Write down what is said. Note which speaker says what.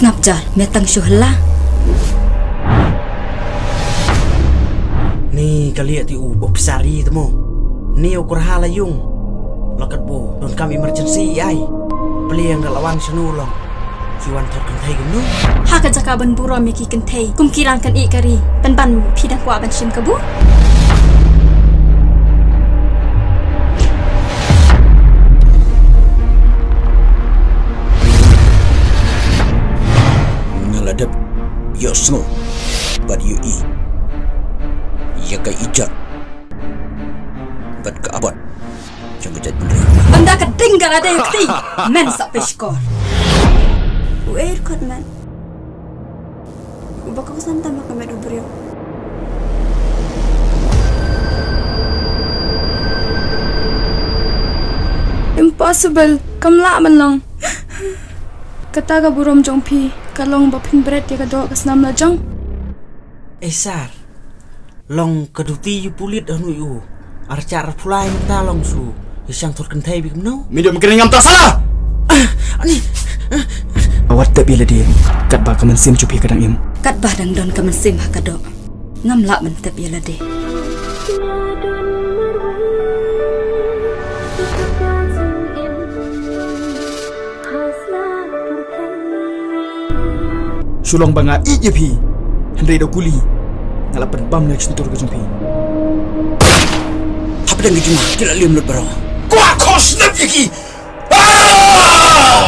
Speaker 1: Snapjar metang syuhla.
Speaker 2: Ni kali ti opsari temo. Ni ukur hala yung. Lakat bo don kami emergency ai. Beli yang galawan senulong. Siwan terkan thai gum nu.
Speaker 1: Ha ka jaka ban buro mi ki kan thai. Kum kiran kan I kari. Ban pidang kwa ban shim kabu.
Speaker 3: Ngaladap yo snow. But you eat. Ya ka ijat. But ka abot. Jangan jad bener.
Speaker 1: Anda ka tinggal ada yakti. Men sa peskor. Uer kot man. Ubak ko santa makamed ubryo.
Speaker 4: Impossible. Kamla man lang. Kataga burom jongpi. Kalong bapin bret ya kadok kasnam la jong.
Speaker 2: Sar. Long kaduti yu pulit anu yu. Arcar pulai minta long su. Isang terkan thai bigum nu.
Speaker 3: Medium kering ngam tak salah.
Speaker 2: Ani.
Speaker 5: Awat tak bila dia kat ba kaman sim cupi kadang im.
Speaker 1: Kat badang don ka man sim ha kadok. Ngam la man tep yala de.
Speaker 5: Sulong banga I je pi. Hendai do kuli. Ngalapan bam nak sentur ke jumpi.
Speaker 3: Apa dah gitu mah? Tidak liam lut baro. Kuat kos nak pergi. Ah!